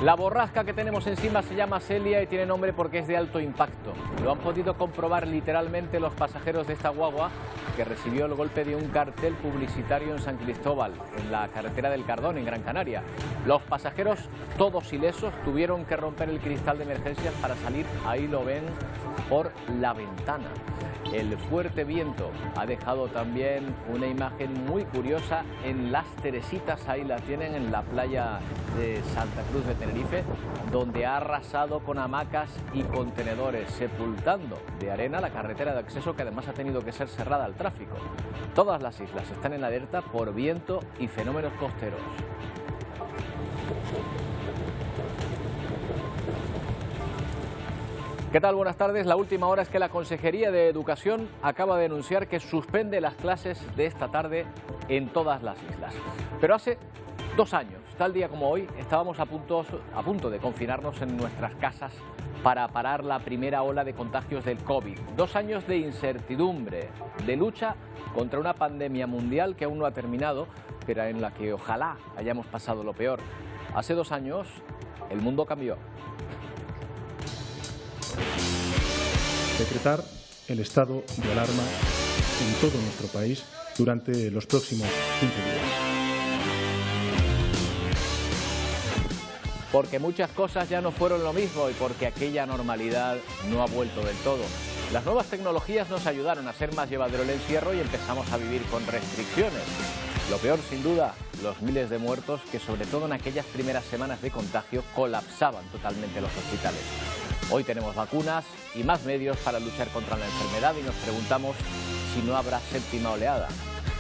La borrasca que tenemos encima se llama Celia y tiene nombre porque es de alto impacto. Lo han podido comprobar literalmente los pasajeros de esta guagua que recibió el golpe de un cartel publicitario en San Cristóbal, en la carretera del Cardón, en Gran Canaria. Los pasajeros, todos ilesos, tuvieron que romper el cristal de emergencias para salir, ahí lo ven, por la ventana. El fuerte viento ha dejado también una imagen muy curiosa en Las Teresitas, ahí la tienen, en la playa de Santa Cruz de Tenerife, donde ha arrasado con hamacas y contenedores, sepultando de arena la carretera de acceso, que además ha tenido que ser cerrada al tráfico. Todas las islas están en alerta por viento y fenómenos costeros. ¿Qué tal? Buenas tardes. La última hora es que la Consejería de Educación acaba de anunciar que suspende las clases de esta tarde en todas las islas. Pero hace 2 años, tal día como hoy, estábamos a punto de confinarnos en nuestras casas para parar la primera ola de contagios del COVID. 2 años de incertidumbre, de lucha contra una pandemia mundial que aún no ha terminado, pero en la que ojalá hayamos pasado lo peor. Hace 2 años el mundo cambió. Decretar el estado de alarma en todo nuestro país durante los próximos 15 días. Porque muchas cosas ya no fueron lo mismo y porque aquella normalidad no ha vuelto del todo. Las nuevas tecnologías nos ayudaron a hacer más llevadero el encierro y empezamos a vivir con restricciones. Lo peor, sin duda, los miles de muertos que, sobre todo en aquellas primeras semanas de contagio, colapsaban totalmente los hospitales. Hoy tenemos vacunas y más medios para luchar contra la enfermedad y nos preguntamos si no habrá séptima oleada.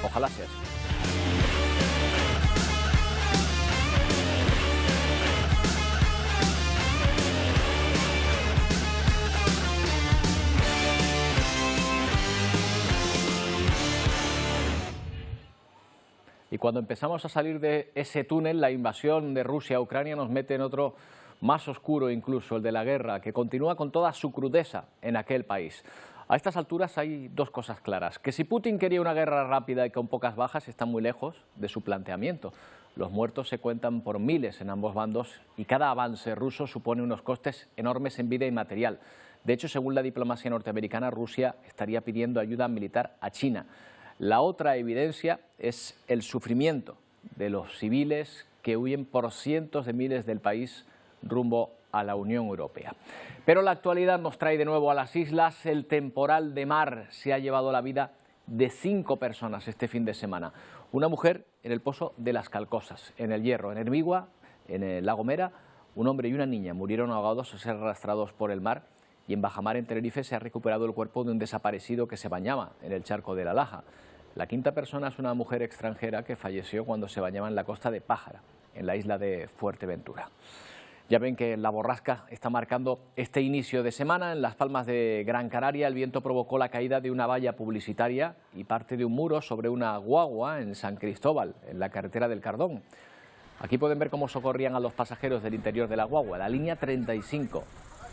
Ojalá sea así. Y cuando empezamos a salir de ese túnel, la invasión de Rusia a Ucrania nos mete en otro más oscuro incluso, el de la guerra, que continúa con toda su crudeza en aquel país. A estas alturas hay 2 cosas claras: que si Putin quería una guerra rápida y con pocas bajas, está muy lejos de su planteamiento. Los muertos se cuentan por miles en ambos bandos y cada avance ruso supone unos costes enormes en vida y material. De hecho, según la diplomacia norteamericana, Rusia estaría pidiendo ayuda militar a China. La otra evidencia es el sufrimiento de los civiles que huyen por cientos de miles del país rumbo a la Unión Europea. Pero la actualidad nos trae de nuevo a las islas. El temporal de mar se ha llevado la vida de 5 personas este fin de semana. Una mujer en el Pozo de las Calcosas, en El Hierro, en Hermigua, en el Lago Mera, un hombre y una niña murieron ahogados al ser arrastrados por el mar, y en Bajamar, en Tenerife, se ha recuperado el cuerpo de un desaparecido que se bañaba en el charco de la Laja. La 5ª persona es una mujer extranjera que falleció cuando se bañaba en la costa de Pájara, en la isla de Fuerteventura. Ya ven que la borrasca está marcando este inicio de semana. En Las Palmas de Gran Canaria el viento provocó la caída de una valla publicitaria y parte de un muro sobre una guagua en San Cristóbal, en la carretera del Cardón. Aquí pueden ver cómo socorrían a los pasajeros del interior de la guagua. La línea 35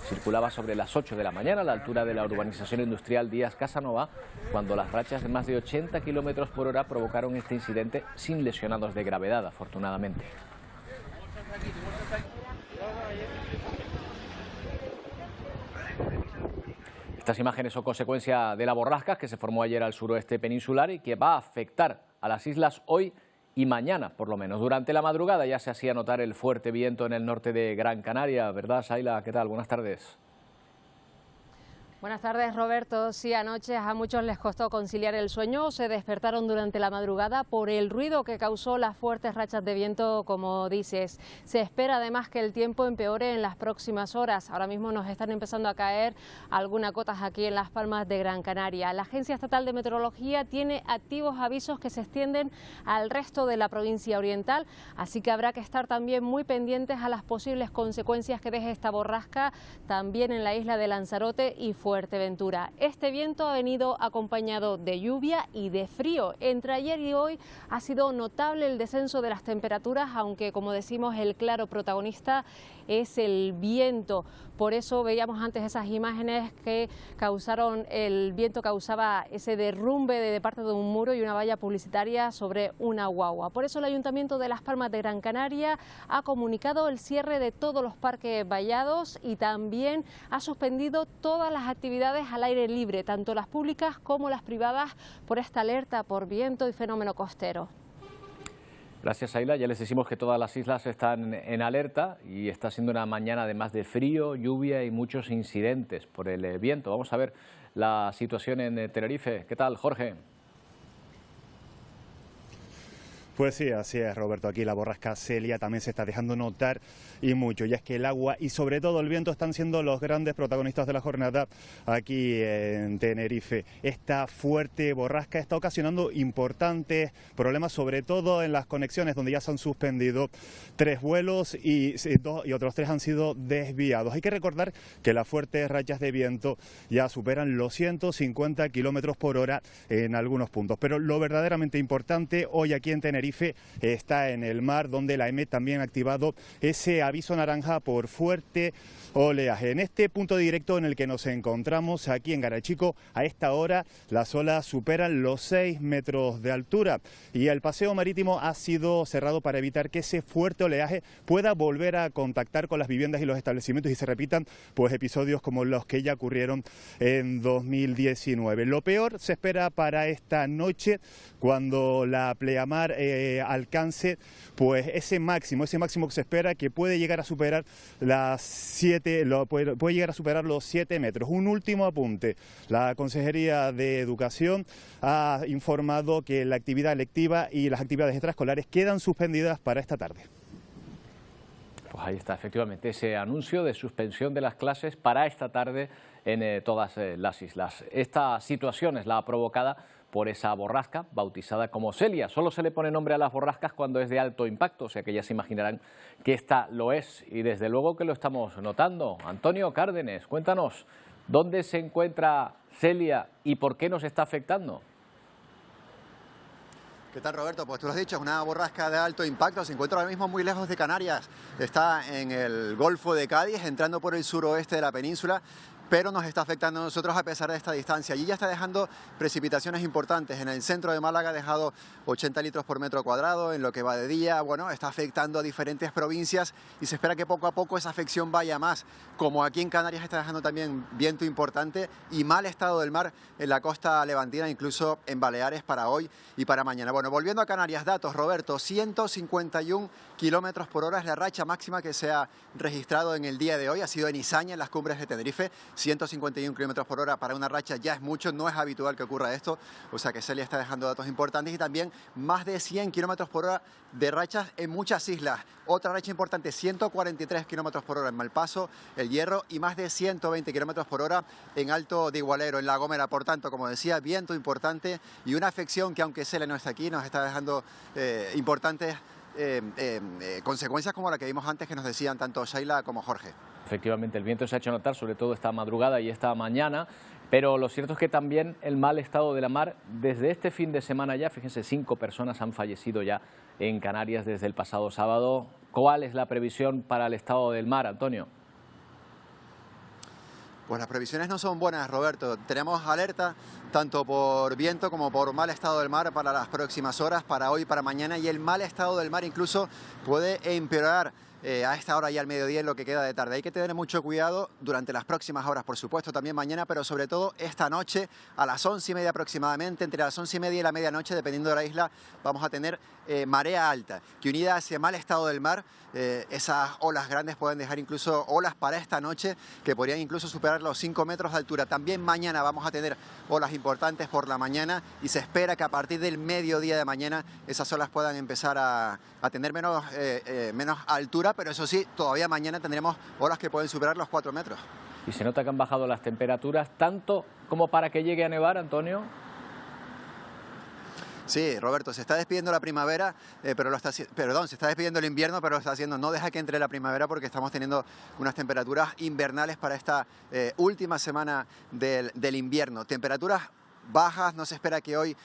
circulaba sobre las 8 de la mañana a la altura de la urbanización industrial Díaz Casanova, cuando las rachas de más de 80 km por hora provocaron este incidente sin lesionados de gravedad, afortunadamente. Estas imágenes son consecuencia de la borrasca que se formó ayer al suroeste peninsular y que va a afectar a las islas hoy y mañana, por lo menos. Durante la madrugada ya se hacía notar el fuerte viento en el norte de Gran Canaria, ¿verdad, Saila? ¿Qué tal? Buenas tardes. Buenas tardes, Roberto. Sí, anoche a muchos les costó conciliar el sueño. Se despertaron durante la madrugada por el ruido que causó las fuertes rachas de viento, como dices. Se espera además que el tiempo empeore en las próximas horas. Ahora mismo nos están empezando a caer algunas gotas aquí en Las Palmas de Gran Canaria. La Agencia Estatal de Meteorología tiene activos avisos que se extienden al resto de la provincia oriental, así que habrá que estar también muy pendientes a las posibles consecuencias que deje esta borrasca también en la isla de Lanzarote y Fuerteventura. Este viento ha venido acompañado de lluvia y de frío. Entre ayer y hoy ha sido notable el descenso de las temperaturas, aunque, como decimos, el claro protagonista es el viento. Por eso veíamos antes esas imágenes que el viento causaba ese derrumbe de parte de un muro y una valla publicitaria sobre una guagua. Por eso el Ayuntamiento de Las Palmas de Gran Canaria ha comunicado el cierre de todos los parques vallados y también ha suspendido todas las actividades al aire libre, tanto las públicas como las privadas, por esta alerta por viento y fenómeno costero. Gracias, Ayla. Ya les decimos que todas las islas están en alerta y está siendo una mañana además de frío, lluvia y muchos incidentes por el viento. Vamos a ver la situación en Tenerife. ¿Qué tal, Jorge? Pues sí, así es, Roberto. Aquí la borrasca Celia también se está dejando notar y mucho. Y es que el agua y sobre todo el viento están siendo los grandes protagonistas de la jornada aquí en Tenerife. Esta fuerte borrasca está ocasionando importantes problemas, sobre todo en las conexiones donde ya se han suspendido 3 vuelos y otros 3 han sido desviados. Hay que recordar que las fuertes rachas de viento ya superan los 150 kilómetros por hora en algunos puntos. Pero lo verdaderamente importante hoy aquí en Tenerife está en el mar, donde la EMET también ha activado ese aviso naranja por fuerte oleaje. En este punto directo en el que nos encontramos, aquí en Garachico, a esta hora las olas superan los 6 metros de altura y el paseo marítimo ha sido cerrado para evitar que ese fuerte oleaje pueda volver a contactar con las viviendas y los establecimientos y se repitan pues episodios como los que ya ocurrieron en 2019. Lo peor se espera para esta noche, cuando la pleamar alcance pues ese máximo que se espera, que puede llegar a superar puede llegar a superar los 7 metros. Un último apunte: la Consejería de Educación ha informado que la actividad lectiva y las actividades extraescolares quedan suspendidas para esta tarde. Pues ahí está, efectivamente, ese anuncio de suspensión de las clases para esta tarde en todas las islas. Esta situación es la provocada por esa borrasca bautizada como Celia. Solo se le pone nombre a las borrascas cuando es de alto impacto, o sea que ya se imaginarán que esta lo es y desde luego que lo estamos notando. Antonio Cárdenes, cuéntanos, ¿dónde se encuentra Celia y por qué nos está afectando? ¿Qué tal, Roberto? Pues tú lo has dicho, es una borrasca de alto impacto, se encuentra ahora mismo muy lejos de Canarias, está en el Golfo de Cádiz, entrando por el suroeste de la península, pero nos está afectando a nosotros a pesar de esta distancia. Allí ya está dejando precipitaciones importantes. En el centro de Málaga ha dejado 80 litros por metro cuadrado en lo que va de día. Bueno, está afectando a diferentes provincias y se espera que poco a poco esa afección vaya más. Como aquí en Canarias está dejando también viento importante y mal estado del mar en la costa levantina, incluso en Baleares para hoy y para mañana. Bueno, volviendo a Canarias, datos, Roberto, 151 kilómetros por hora es la racha máxima que se ha registrado en el día de hoy. Ha sido en Izaña, en las cumbres de Tenerife. 151 kilómetros por hora para una racha ya es mucho, no es habitual que ocurra esto, o sea que Celia está dejando datos importantes y también más de 100 kilómetros por hora de rachas en muchas islas. Otra racha importante, 143 kilómetros por hora en Malpaso, El Hierro y más de 120 kilómetros por hora en Alto de Igualero, en La Gomera. Por tanto, como decía, viento importante y una afección que aunque Celia no está aquí, nos está dejando importantes consecuencias como la que vimos antes que nos decían tanto Sheila como Jorge. Efectivamente, el viento se ha hecho notar, sobre todo esta madrugada y esta mañana, pero lo cierto es que también el mal estado de la mar, desde este fin de semana ya, fíjense, 5 personas han fallecido ya en Canarias desde el pasado sábado. ¿Cuál es la previsión para el estado del mar, Antonio? Pues las previsiones no son buenas, Roberto. Tenemos alerta tanto por viento como por mal estado del mar para las próximas horas, para hoy y para mañana, y el mal estado del mar incluso puede empeorar a esta hora y al mediodía en lo que queda de tarde. Hay que tener mucho cuidado durante las próximas horas, por supuesto, también mañana, pero sobre todo esta noche a las 11:30 aproximadamente, entre las 11:30 y la medianoche, dependiendo de la isla, vamos a tener marea alta, que unida a ese mal estado del mar, esas olas grandes pueden dejar incluso olas para esta noche que podrían incluso superar los 5 metros de altura. También mañana vamos a tener olas importantes por la mañana y se espera que a partir del mediodía de mañana esas olas puedan empezar a tener menos altura, pero eso sí, todavía mañana tendremos olas que pueden superar los 4 metros. Y se nota que han bajado las temperaturas tanto como para que llegue a nevar, Antonio. Sí, Roberto, se está despidiendo la primavera, pero se está despidiendo el invierno, pero lo está haciendo. No deja que entre la primavera porque estamos teniendo unas temperaturas invernales para esta última semana del invierno. Temperaturas bajas, no se espera que hoy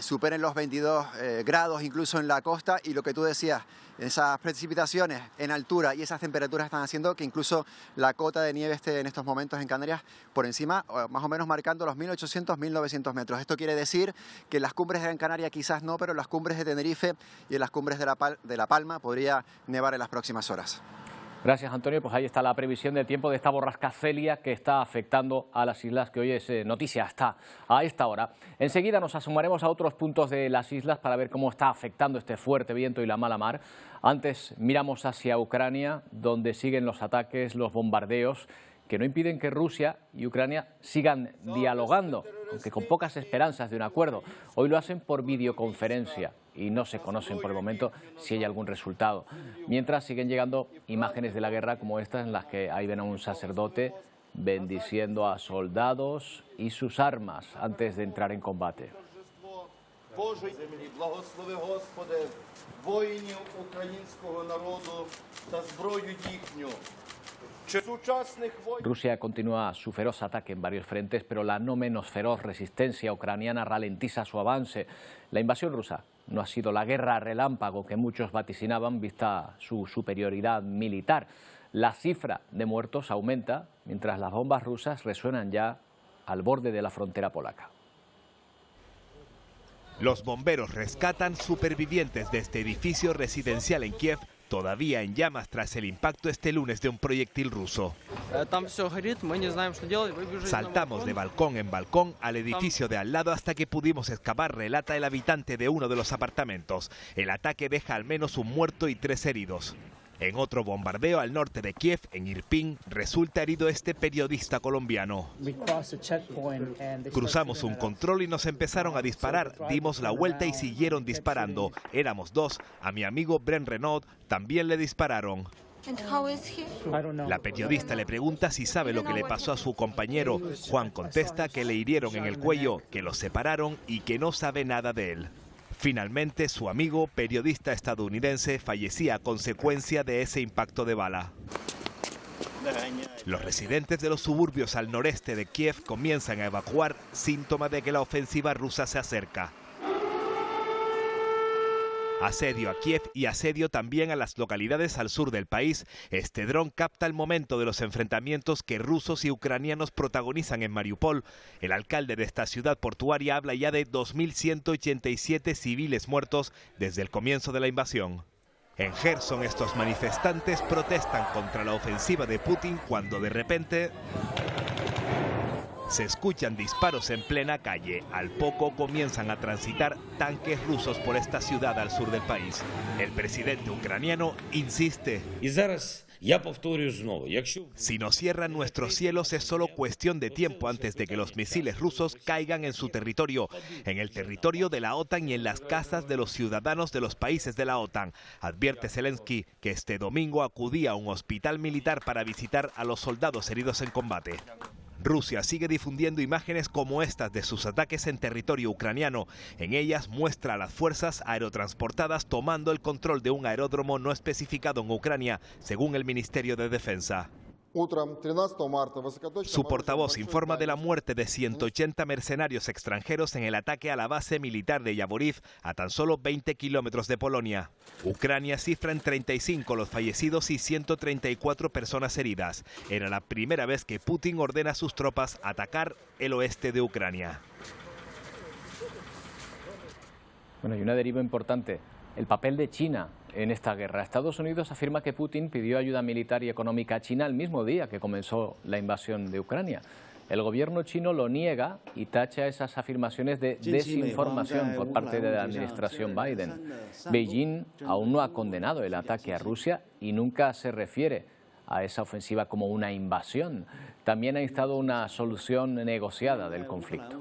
superen los 22 grados incluso en la costa, y lo que tú decías, esas precipitaciones en altura y esas temperaturas están haciendo que incluso la cota de nieve esté en estos momentos en Canarias por encima, más o menos marcando los 1.800-1.900 metros. Esto quiere decir que en las cumbres de Gran Canaria quizás no, pero en las cumbres de Tenerife y en las cumbres de La Palma podría nevar en las próximas horas. Gracias, Antonio. Pues ahí está la previsión del tiempo de esta borrasca Celia que está afectando a las islas, que hoy es noticia hasta a esta hora. Enseguida nos asomaremos a otros puntos de las islas para ver cómo está afectando este fuerte viento y la mala mar. Antes miramos hacia Ucrania, donde siguen los ataques, los bombardeos, que no impiden que Rusia y Ucrania sigan dialogando, aunque con pocas esperanzas de un acuerdo. Hoy lo hacen por videoconferencia y no se conocen por el momento si hay algún resultado. Mientras siguen llegando imágenes de la guerra como estas, en las que ahí ven a un sacerdote bendiciendo a soldados y sus armas antes de entrar en combate. Rusia continúa su feroz ataque en varios frentes, pero la no menos feroz resistencia ucraniana ralentiza su avance. La invasión rusa no ha sido la guerra relámpago que muchos vaticinaban, vista su superioridad militar. La cifra de muertos aumenta mientras las bombas rusas resuenan ya al borde de la frontera polaca. Los bomberos rescatan supervivientes de este edificio residencial en Kiev, todavía en llamas tras el impacto este lunes de un proyectil ruso. Saltamos de balcón en balcón al edificio de al lado hasta que pudimos escapar, relata el habitante de uno de los apartamentos. El ataque deja al menos un muerto y 3 heridos. En otro bombardeo al norte de Kiev, en Irpin, resulta herido este periodista colombiano. Cruzamos un control y nos empezaron a disparar. Dimos la vuelta y siguieron disparando. Éramos 2. A mi amigo Bren Renaud también le dispararon. La periodista le pregunta si sabe lo que le pasó a su compañero. Juan contesta que le hirieron en el cuello, que lo separaron y que no sabe nada de él. Finalmente, su amigo, periodista estadounidense, fallecía a consecuencia de ese impacto de bala. Los residentes de los suburbios al noreste de Kiev comienzan a evacuar, síntoma de que la ofensiva rusa se acerca. Asedio a Kiev y asedio también a las localidades al sur del país. Este dron capta el momento de los enfrentamientos que rusos y ucranianos protagonizan en Mariupol. El alcalde de esta ciudad portuaria habla ya de 2.187 civiles muertos desde el comienzo de la invasión. En Gerson, estos manifestantes protestan contra la ofensiva de Putin cuando de repente se escuchan disparos en plena calle. Al poco comienzan a transitar tanques rusos por esta ciudad al sur del país. El presidente ucraniano insiste: si nos cierran nuestros cielos es solo cuestión de tiempo antes de que los misiles rusos caigan en su territorio, en el territorio de la OTAN y en las casas de los ciudadanos de los países de la OTAN. Advierte Zelensky, que este domingo acudía a un hospital militar para visitar a los soldados heridos en combate. Rusia sigue difundiendo imágenes como estas de sus ataques en territorio ucraniano. En ellas muestra a las fuerzas aerotransportadas tomando el control de un aeródromo no especificado en Ucrania, según el Ministerio de Defensa. Su portavoz informa de la muerte de 180 mercenarios extranjeros en el ataque a la base militar de Yavoriv, a tan solo 20 kilómetros de Polonia. Ucrania cifra en 35 los fallecidos y 134 personas heridas. Era la primera vez que Putin ordena a sus tropas atacar el oeste de Ucrania. Bueno, y una deriva importante: el papel de China en esta guerra. Estados Unidos afirma que Putin pidió ayuda militar y económica a China el mismo día que comenzó la invasión de Ucrania. El gobierno chino lo niega y tacha esas afirmaciones de desinformación por parte de la administración Biden. Beijing aún no ha condenado el ataque a Rusia y nunca se refiere a esa ofensiva como una invasión. También ha instado una solución negociada del conflicto.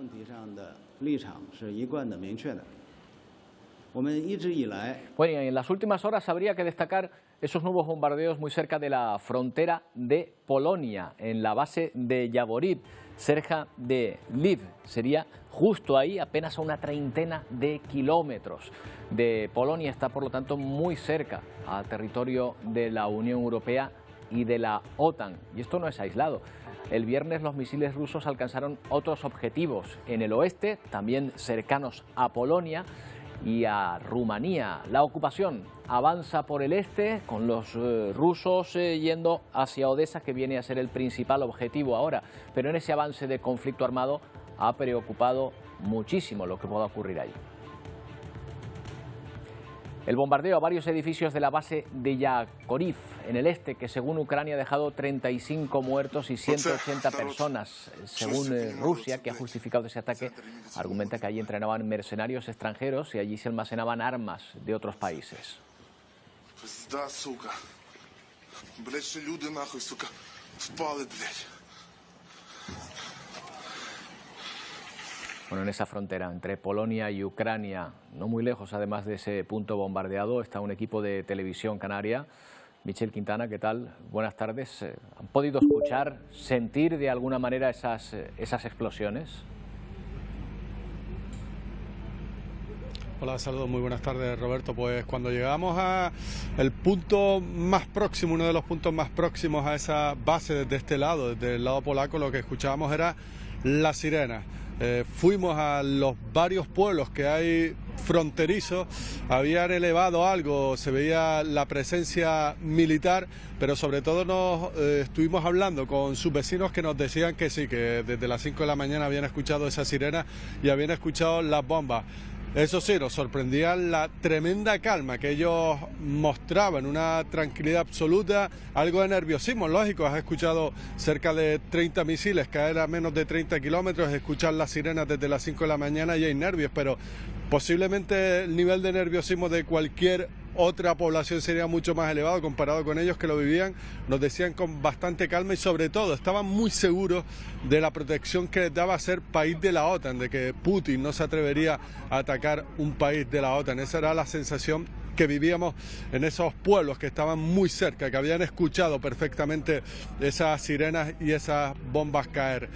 Bueno, y en las últimas horas habría que destacar esos nuevos bombardeos muy cerca de la frontera de Polonia, en la base de Yavoriv. cerca de Lviv. Sería justo ahí, apenas a una treintena de kilómetros de Polonia. Está, por lo tanto, muy cerca al territorio de la Unión Europea y de la OTAN. Y esto no es aislado. El viernes los misiles rusos alcanzaron otros objetivos en el oeste, también cercanos a Polonia y a Rumanía. La ocupación avanza por el este, con los rusos yendo hacia Odesa, que viene a ser el principal objetivo ahora. Pero en ese avance de conflicto armado ha preocupado muchísimo lo que pueda ocurrir ahí. El bombardeo a varios edificios de la base de Yakoriv, en el este, que según Ucrania ha dejado 35 muertos y 180 personas. Según Rusia, que ha justificado ese ataque, argumenta que allí entrenaban mercenarios extranjeros y allí se almacenaban armas de otros países. Bueno, en esa frontera entre Polonia y Ucrania, no muy lejos además de ese punto bombardeado, está un equipo de televisión canaria. Michel Quintana, ¿qué tal? Buenas tardes. ¿Han podido escuchar, sentir de alguna manera esas explosiones? Hola, saludos, muy buenas tardes, Roberto. Pues cuando llegamos a el punto más próximo, uno de los puntos más próximos a esa base desde este lado, desde el lado polaco, lo que escuchábamos era las sirenas. Fuimos a los varios pueblos que hay fronterizos, habían elevado algo, se veía la presencia militar, pero sobre todo nos estuvimos hablando con sus vecinos que nos decían que sí, que desde las 5 de la mañana habían escuchado esa sirena y habían escuchado las bombas. Eso sí, nos sorprendía la tremenda calma que ellos mostraban, una tranquilidad absoluta, algo de nerviosismo, lógico. Has escuchado cerca de 30 misiles caer a menos de 30 kilómetros, escuchar las sirenas desde las 5 de la mañana y hay nervios, pero posiblemente el nivel de nerviosismo de cualquier otra población sería mucho más elevado comparado con ellos que lo vivían. Nos decían con bastante calma y sobre todo estaban muy seguros de la protección que les daba ser país de la OTAN, de que Putin no se atrevería a atacar un país de la OTAN. Esa era la sensación que vivíamos en esos pueblos que estaban muy cerca, que habían escuchado perfectamente esas sirenas y esas bombas caer.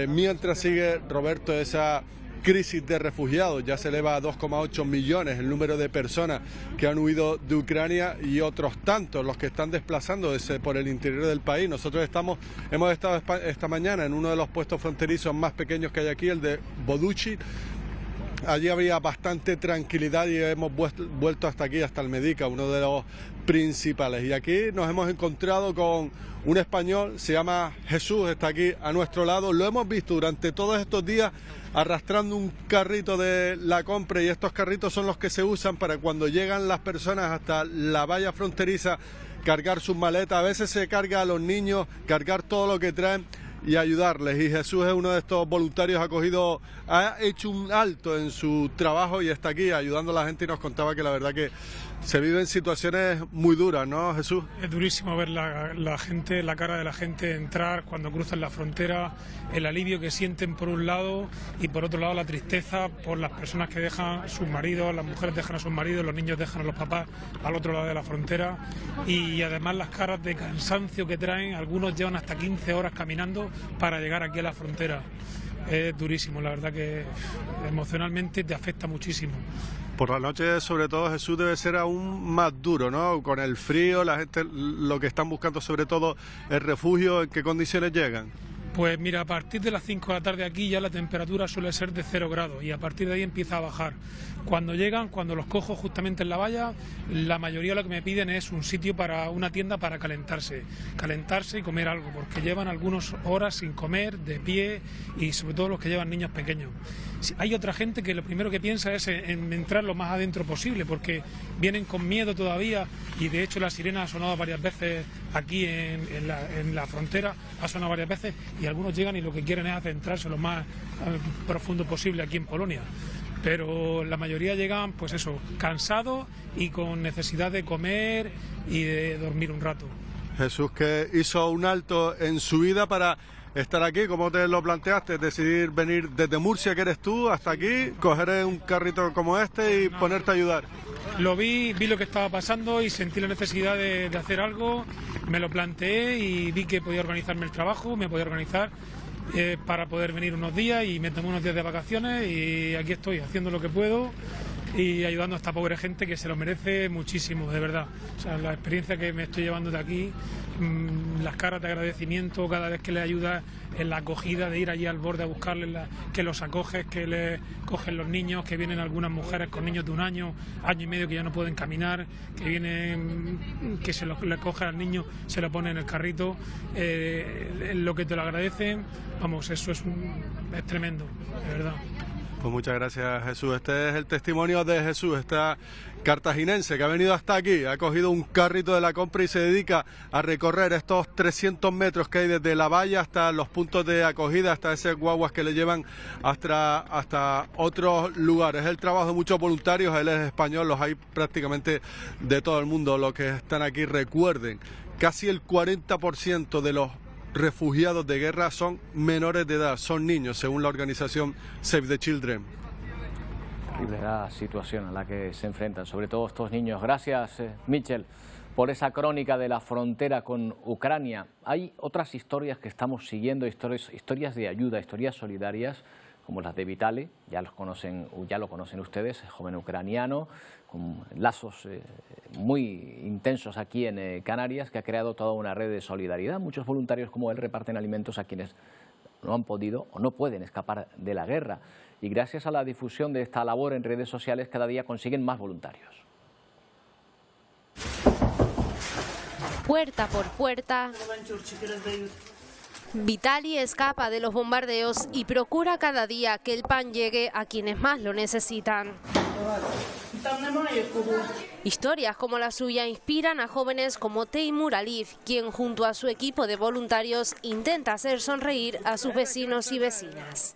Mientras sigue, Roberto, esa crisis de refugiados, ya se eleva a 2,8 millones el número de personas que han huido de Ucrania y otros tantos los que están desplazándose por el interior del país. Nosotros hemos estado esta mañana en uno de los puestos fronterizos más pequeños que hay aquí, el de Boduchi. Allí había bastante tranquilidad y hemos vuelto hasta aquí, hasta el Medica, uno de los principales. Y aquí nos hemos encontrado con un español, se llama Jesús, está aquí a nuestro lado. Lo hemos visto durante todos estos días arrastrando un carrito de la compra y estos carritos son los que se usan para cuando llegan las personas hasta la valla fronteriza cargar sus maletas. A veces se carga a los niños, cargar todo lo que traen y ayudarles. Y Jesús es uno de estos voluntarios acogidos, ha hecho un alto en su trabajo y está aquí ayudando a la gente y nos contaba que la verdad que se viven situaciones muy duras, ¿no, Jesús? Es durísimo ver la gente, la cara de la gente entrar cuando cruzan la frontera, el alivio que sienten por un lado y por otro lado la tristeza por las personas que dejan a sus maridos, las mujeres dejan a sus maridos, los niños dejan a los papás al otro lado de la frontera y además las caras de cansancio que traen. Algunos llevan hasta 15 horas caminando para llegar aquí a la frontera. Es durísimo, la verdad que emocionalmente te afecta muchísimo. Por la noche, sobre todo, Jesús, debe ser aún más duro, ¿no? Con el frío, la gente lo que están buscando sobre todo es refugio. ¿En qué condiciones llegan? Pues mira, a partir de las 5 de la tarde aquí ya la temperatura suele ser de 0 grados y a partir de ahí empieza a bajar. Cuando llegan, cuando los cojo justamente en la valla, la mayoría lo que me piden es un sitio para una tienda para calentarse y comer algo, porque llevan algunas horas sin comer, de pie y sobre todo los que llevan niños pequeños. Hay otra gente que lo primero que piensa es en entrar lo más adentro posible, porque vienen con miedo todavía y de hecho la sirena ha sonado varias veces aquí en la frontera, ha sonado varias veces y algunos llegan y lo que quieren es adentrarse lo más profundo posible aquí en Polonia. Pero la mayoría llegan, pues eso, cansados y con necesidad de comer y de dormir un rato. Jesús, que hizo un alto en su vida para estar aquí, ¿cómo te lo planteaste? Decidir venir desde Murcia, que eres tú, hasta aquí, coger un carrito como este y ponerte a ayudar. Lo vi lo que estaba pasando y sentí la necesidad de hacer algo, me lo planteé y vi que podía organizarme el trabajo, me podía organizar para poder venir unos días y me tomé unos días de vacaciones y aquí estoy haciendo lo que puedo y ayudando a esta pobre gente que se lo merece muchísimo, de verdad. O sea, la experiencia que me estoy llevando de aquí, las caras de agradecimiento cada vez que les ayudas en la acogida, de ir allí al borde a buscarles, que los acoges, que les cogen los niños, que vienen algunas mujeres con niños de 1 año, año y medio que ya no pueden caminar, que vienen, que les cogen al niño, se lo ponen en el carrito, lo que te lo agradecen, vamos, eso es tremendo, de verdad. Pues muchas gracias, Jesús. Este es el testimonio de Jesús, esta cartaginense que ha venido hasta aquí, ha cogido un carrito de la compra y se dedica a recorrer estos 300 metros que hay desde la valla hasta los puntos de acogida, hasta esas guaguas que le llevan hasta otros lugares. Es el trabajo de muchos voluntarios, él es español, los hay prácticamente de todo el mundo los que están aquí. Recuerden, casi el 40% de los refugiados de guerra son menores de edad, son niños, según la organización Save the Children. Terrible la situación a la que se enfrentan, sobre todo estos niños. Gracias, Michel, por esa crónica de la frontera con Ucrania. Hay otras historias que estamos siguiendo, historias de ayuda, historias solidarias, como las de Vitali, ya lo conocen ustedes, joven ucraniano, con lazos muy intensos aquí en Canarias, que ha creado toda una red de solidaridad. Muchos voluntarios como él reparten alimentos a quienes no han podido o no pueden escapar de la guerra. Y gracias a la difusión de esta labor en redes sociales, cada día consiguen más voluntarios. Puerta por puerta, Vitali escapa de los bombardeos y procura cada día que el pan llegue a quienes más lo necesitan. Historias como la suya inspiran a jóvenes como Teimur Alif, quien junto a su equipo de voluntarios intenta hacer sonreír a sus vecinos y vecinas.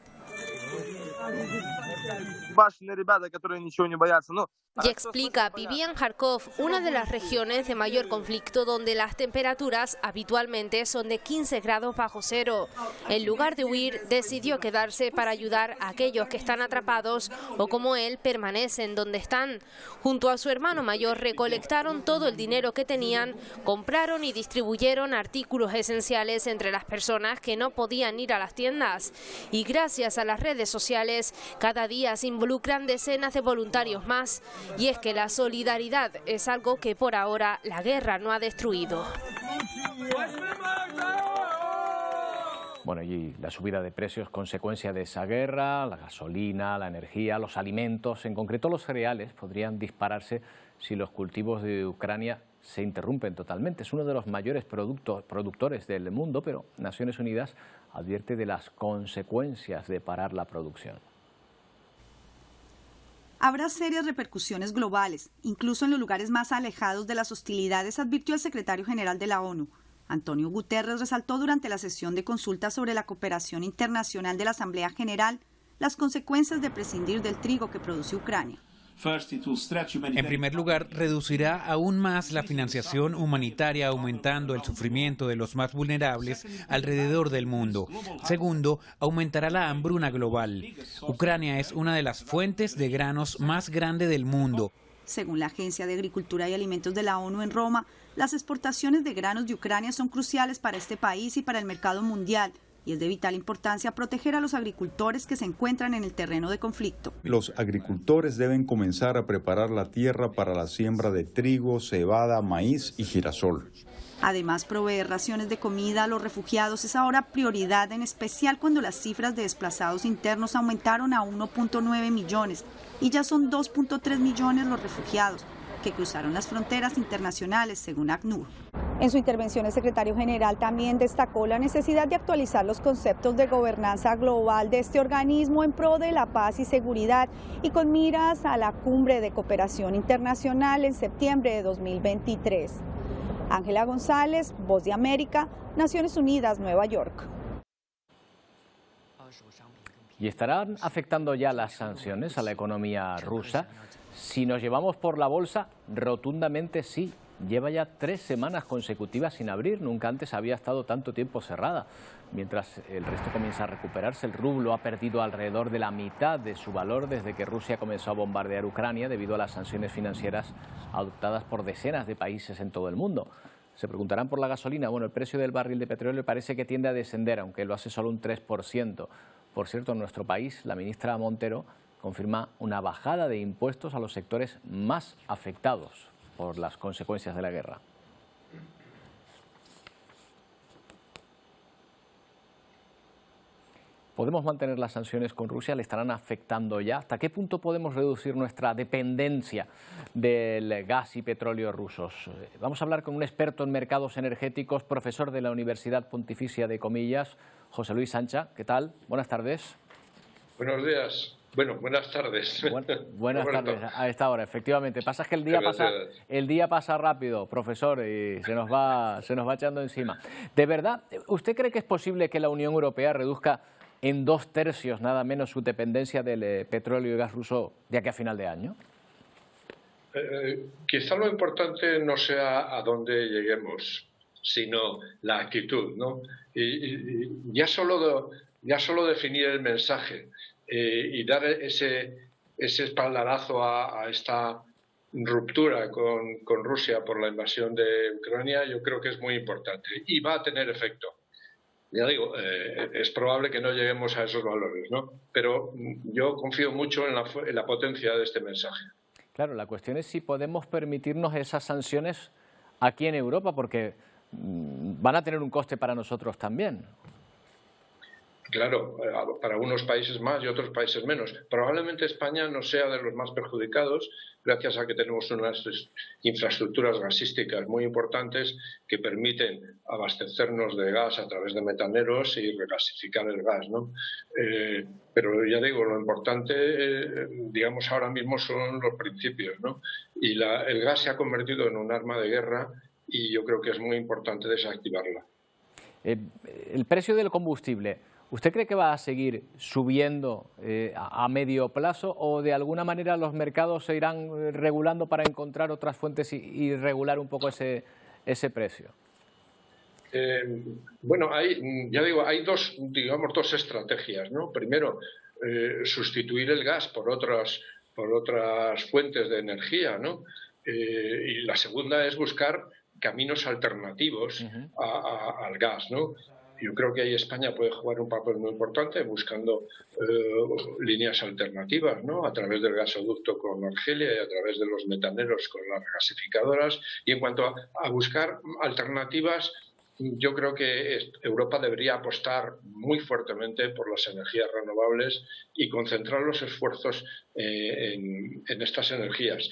Y explica, vivía en Kharkov, una de las regiones de mayor conflicto donde las temperaturas habitualmente son de 15 grados bajo cero. En lugar de huir, decidió quedarse para ayudar a aquellos que están atrapados o como él permanecen donde están. Junto a su hermano mayor recolectaron todo el dinero que tenían, compraron y distribuyeron artículos esenciales entre las personas que no podían ir a las tiendas. Y gracias a las redes sociales, cada día se involucran decenas de voluntarios más. Y es que la solidaridad es algo que por ahora la guerra no ha destruido. Bueno, y la subida de precios consecuencia de esa guerra, la gasolina, la energía, los alimentos, en concreto los cereales, podrían dispararse si los cultivos de Ucrania se interrumpen totalmente. Es uno de los mayores productores del mundo, pero Naciones Unidas advierte de las consecuencias de parar la producción. Habrá serias repercusiones globales, incluso en los lugares más alejados de las hostilidades, advirtió el secretario general de la ONU. Antonio Guterres resaltó durante la sesión de consulta sobre la cooperación internacional de la Asamblea General las consecuencias de prescindir del trigo que produce Ucrania. En primer lugar, reducirá aún más la financiación humanitaria, aumentando el sufrimiento de los más vulnerables alrededor del mundo. Segundo, aumentará la hambruna global. Ucrania es una de las fuentes de granos más grande del mundo. Según la Agencia de Agricultura y Alimentos de la ONU en Roma, las exportaciones de granos de Ucrania son cruciales para este país y para el mercado mundial. Y es de vital importancia proteger a los agricultores que se encuentran en el terreno de conflicto. Los agricultores deben comenzar a preparar la tierra para la siembra de trigo, cebada, maíz y girasol. Además, proveer raciones de comida a los refugiados es ahora prioridad, en especial cuando las cifras de desplazados internos aumentaron a 1.9 millones y ya son 2.3 millones los refugiados que cruzaron las fronteras internacionales, según ACNUR. En su intervención, el secretario general también destacó la necesidad de actualizar los conceptos de gobernanza global de este organismo en pro de la paz y seguridad y con miras a la cumbre de cooperación internacional en septiembre de 2023. Ángela González, Voz de América, Naciones Unidas, Nueva York. ¿Y estarán afectando ya las sanciones a la economía rusa? Si nos llevamos por la bolsa, rotundamente sí. Lleva ya 3 semanas consecutivas sin abrir, nunca antes había estado tanto tiempo cerrada. Mientras el resto comienza a recuperarse, el rublo ha perdido alrededor de la mitad de su valor desde que Rusia comenzó a bombardear Ucrania debido a las sanciones financieras adoptadas por decenas de países en todo el mundo. Se preguntarán por la gasolina. Bueno, el precio del barril de petróleo parece que tiende a descender, aunque lo hace solo un 3%. Por cierto, en nuestro país, la ministra Montero confirma una bajada de impuestos a los sectores más afectados por las consecuencias de la guerra. ¿Podemos mantener las sanciones con Rusia? ¿Le estarán afectando ya? ¿Hasta qué punto podemos reducir nuestra dependencia del gas y petróleo rusos? Vamos a hablar con un experto en mercados energéticos, profesor de la Universidad Pontificia de Comillas, José Luis Sancha. ¿Qué tal? Buenas tardes. Buenos días. Bueno, buenas tardes. Buenas tardes a esta hora, efectivamente. Pasa que el día pasa rápido, profesor, y se nos va echando encima. ¿De verdad, usted cree que es posible que la Unión Europea reduzca en 2/3 nada menos su dependencia del petróleo y gas ruso de aquí a final de año? Quizá lo importante no sea a dónde lleguemos, sino la actitud, ¿no? Y ya solo definir el mensaje y dar ese espaldarazo a esta ruptura con Rusia por la invasión de Ucrania, yo creo que es muy importante y va a tener efecto. Ya digo, es probable que no lleguemos a esos valores, ¿no? Pero yo confío mucho en la potencia de este mensaje. Claro, la cuestión es si podemos permitirnos esas sanciones aquí en Europa, porque van a tener un coste para nosotros también. Claro, para unos países más y otros países menos. Probablemente España no sea de los más perjudicados, gracias a que tenemos unas infraestructuras gasísticas muy importantes que permiten abastecernos de gas a través de metaneros y regasificar el gas, ¿no? Pero ya digo, lo importante, digamos, ahora mismo son los principios, ¿no? Y el gas se ha convertido en un arma de guerra y yo creo que es muy importante desactivarla. El precio del combustible, ¿usted cree que va a seguir subiendo a medio plazo o de alguna manera los mercados se irán regulando para encontrar otras fuentes y regular un poco ese precio? Bueno, hay dos estrategias, ¿no? Primero, sustituir el gas por otras fuentes de energía, ¿no? Y la segunda es buscar caminos alternativos al gas, ¿no? Yo creo que ahí España puede jugar un papel muy importante buscando líneas alternativas, ¿no? A través del gasoducto con Argelia y a través de los metaneros con las regasificadoras. Y en cuanto a buscar alternativas, yo creo que Europa debería apostar muy fuertemente por las energías renovables y concentrar los esfuerzos en estas energías,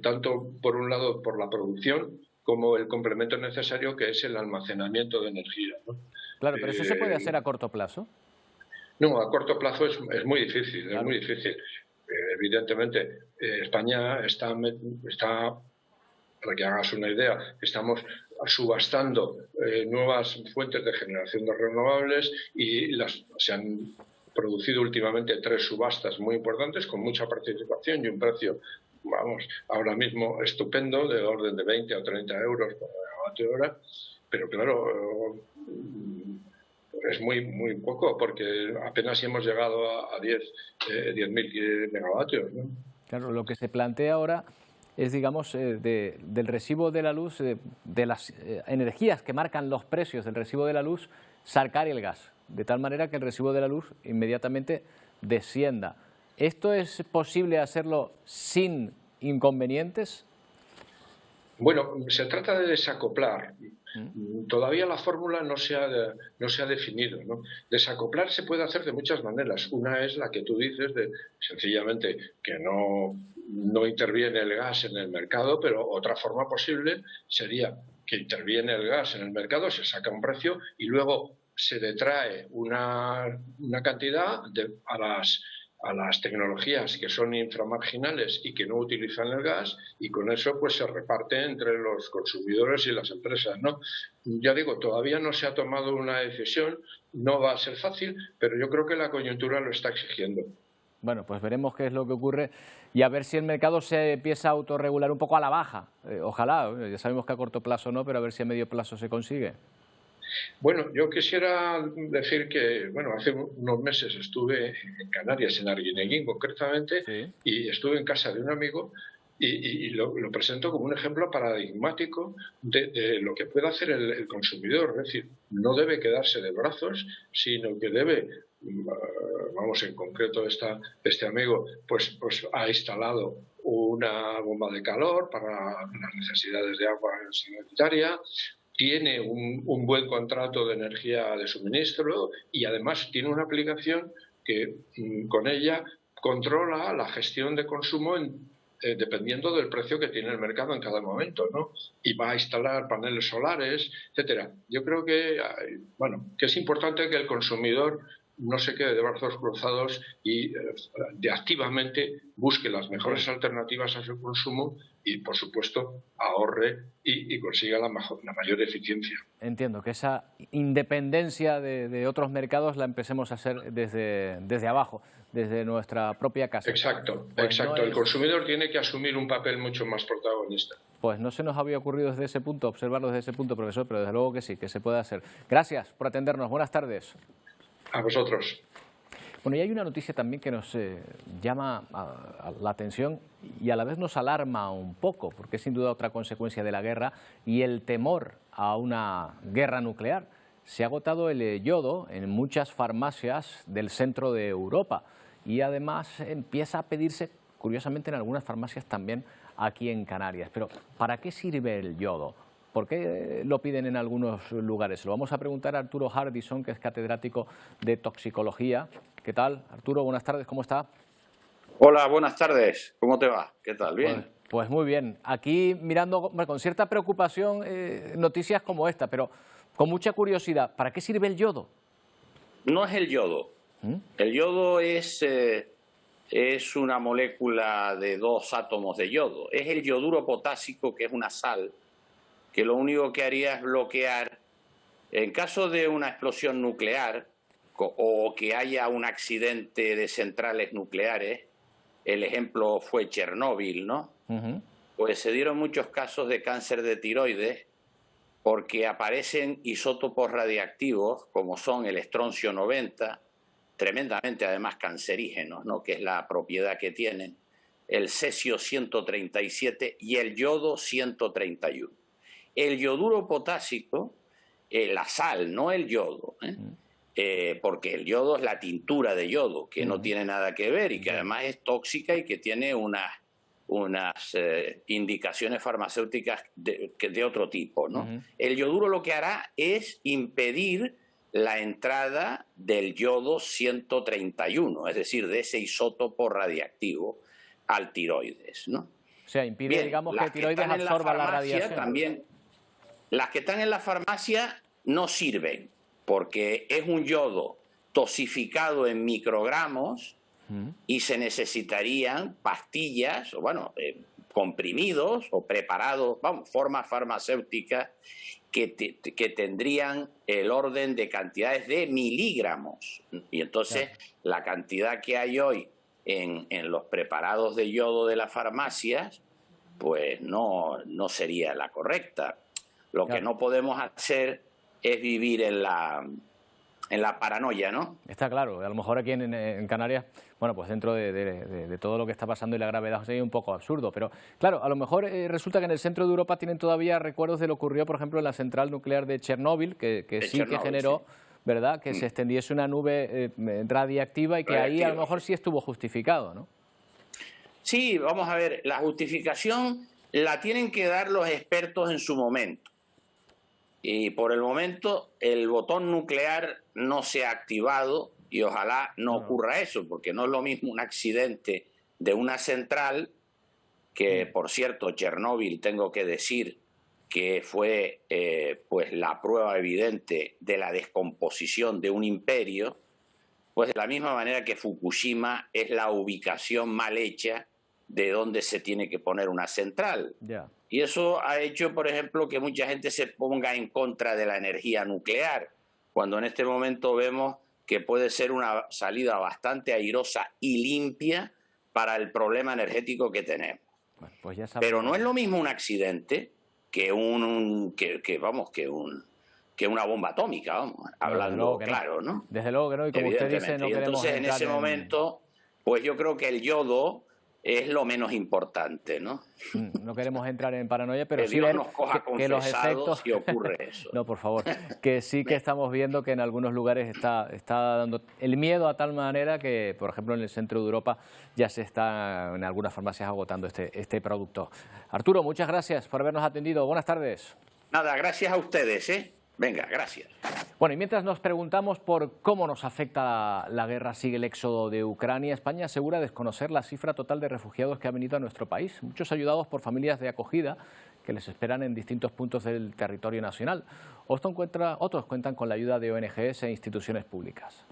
tanto por un lado por la producción como el complemento necesario que es el almacenamiento de energía, ¿no? Claro, pero ¿eso se puede hacer a corto plazo? No, a corto plazo es muy difícil, claro. Es muy difícil. Evidentemente, España está, para que hagas una idea, estamos subastando nuevas fuentes de generación de renovables y se han producido últimamente 3 subastas muy importantes con mucha participación y un precio, vamos, ahora mismo estupendo, de orden de 20 o 30 euros por megavatio hora, pero claro, es muy poco porque apenas hemos llegado a 10.000 megavatios, ¿no? Claro, lo que se plantea ahora es, digamos, del recibo de la luz, de las energías que marcan los precios del recibo de la luz, sacar el gas, de tal manera que el recibo de la luz inmediatamente descienda. ¿Esto es posible hacerlo sin inconvenientes? Bueno, se trata de desacoplar. Todavía la fórmula no se ha definido, ¿no? Desacoplar se puede hacer de muchas maneras. Una es la que tú dices, de sencillamente que no interviene el gas en el mercado, pero otra forma posible sería que interviene el gas en el mercado, se saca un precio y luego se detrae una cantidad a las tecnologías que son inframarginales y que no utilizan el gas, y con eso pues se reparte entre los consumidores y las empresas, ¿no? Ya digo, todavía no se ha tomado una decisión, no va a ser fácil, pero yo creo que la coyuntura lo está exigiendo. Bueno, pues veremos qué es lo que ocurre y a ver si el mercado se empieza a autorregular un poco a la baja. Ojalá, ya sabemos que a corto plazo no, pero a ver si a medio plazo se consigue. Bueno, yo quisiera decir que, bueno, hace unos meses estuve en Canarias, en Arguineguín concretamente, sí, y estuve en casa de un amigo Y lo presento como un ejemplo paradigmático de lo que puede hacer el consumidor. Es decir, no debe quedarse de brazos, sino que debe, vamos, en concreto este amigo, pues ha instalado una bomba de calor para las necesidades de agua sanitaria, tiene un buen contrato de energía de suministro y además tiene una aplicación que con ella controla la gestión de consumo dependiendo del precio que tiene el mercado en cada momento, ¿no? Y va a instalar paneles solares, etcétera. Yo creo que, bueno, que es importante que el consumidor no se quede de brazos cruzados y activamente busque las mejores alternativas a su consumo y, por supuesto, ahorre y consiga la mayor eficiencia. Entiendo que esa independencia de otros mercados la empecemos a hacer desde abajo, desde nuestra propia casa. Exacto, pues exacto. No el consumidor tiene que asumir un papel mucho más protagonista. Pues no se nos había ocurrido desde ese punto, observarlo desde ese punto, profesor, pero desde luego que sí, que se puede hacer. Gracias por atendernos. Buenas tardes. A vosotros. Bueno, y hay una noticia también que nos llama a la atención y a la vez nos alarma un poco, porque es sin duda otra consecuencia de la guerra y el temor a una guerra nuclear. Se ha agotado el yodo en muchas farmacias del centro de Europa y además empieza a pedirse, curiosamente, en algunas farmacias también aquí en Canarias. Pero, ¿para qué sirve el yodo? ¿Por qué lo piden en algunos lugares? Lo vamos a preguntar a Arturo Hardison, que es catedrático de toxicología. ¿Qué tal, Arturo? Buenas tardes, ¿cómo está? Hola, buenas tardes. ¿Cómo te va? ¿Qué tal? ¿Bien? Pues muy bien. Aquí mirando con cierta preocupación noticias como esta, pero con mucha curiosidad. ¿Para qué sirve el yodo? No es el yodo. El yodo es una molécula de 2 átomos de yodo. Es el yoduro potásico, que es una sal, que lo único que haría es bloquear, en caso de una explosión nuclear o que haya un accidente de centrales nucleares, el ejemplo fue Chernóbil, ¿no? Pues se dieron muchos casos de cáncer de tiroides porque aparecen isótopos radiactivos, como son el estroncio 90, tremendamente además cancerígenos, ¿no? Que es la propiedad que tienen, el cesio 137 y el yodo 131. El yoduro potásico, la sal, no el yodo, porque el yodo es la tintura de yodo, que no tiene nada que ver y que además es tóxica y que tiene unas indicaciones farmacéuticas de otro tipo, ¿no? El yoduro lo que hará es impedir la entrada del yodo 131, es decir, de ese isótopo radiactivo al tiroides, ¿no? O sea, impide, digamos, que el tiroides absorba la radiación. También, las que están en la farmacia no sirven, porque es un yodo dosificado en microgramos y se necesitarían pastillas, o bueno, comprimidos o preparados, vamos, formas farmacéuticas que tendrían el orden de cantidades de miligramos. Y entonces la cantidad que hay hoy en los preparados de yodo de las farmacias, pues no sería la correcta. Lo que no podemos hacer es vivir en la paranoia, ¿no? Está claro. A lo mejor aquí en Canarias, bueno, pues dentro de todo lo que está pasando y la gravedad sería un poco absurdo, pero claro, a lo mejor resulta que en el centro de Europa tienen todavía recuerdos de lo que ocurrió, por ejemplo, en la central nuclear de Chernóbil, que generó, sí, ¿verdad?, que se extendiese una nube radiactiva y que ahí a lo mejor sí estuvo justificado, ¿no? Sí, vamos a ver, la justificación la tienen que dar los expertos en su momento. Y por el momento el botón nuclear no se ha activado y ojalá no ocurra eso, porque no es lo mismo un accidente de una central, que por cierto Chernóbil, tengo que decir que fue pues la prueba evidente de la descomposición de un imperio, pues de la misma manera que Fukushima es la ubicación mal hecha de donde se tiene que poner una central. Y eso ha hecho, por ejemplo, que mucha gente se ponga en contra de la energía nuclear, cuando en este momento vemos que puede ser una salida bastante airosa y limpia para el problema energético que tenemos. Bueno, pues ya pero no es lo mismo un accidente que una bomba atómica, vamos, hablando claro, ¿no? Desde luego que no, y como usted dice, no queremos entrar en ese momento, pues yo creo que el yodo es lo menos importante, ¿no? No queremos entrar en paranoia, pero que sí Dios ver nos coja que los efectos... si ocurre eso. No, por favor, que sí que estamos viendo que en algunos lugares está dando el miedo a tal manera que, por ejemplo, en el centro de Europa ya se está en algunas farmacias agotando este producto. Arturo, muchas gracias por habernos atendido. Buenas tardes. Nada, gracias a ustedes, ¿eh? Venga, gracias. Bueno, y mientras nos preguntamos por cómo nos afecta la guerra, sigue el éxodo de Ucrania, España asegura desconocer la cifra total de refugiados que ha venido a nuestro país, muchos ayudados por familias de acogida que les esperan en distintos puntos del territorio nacional. Otros cuentan con la ayuda de ONGs e instituciones públicas.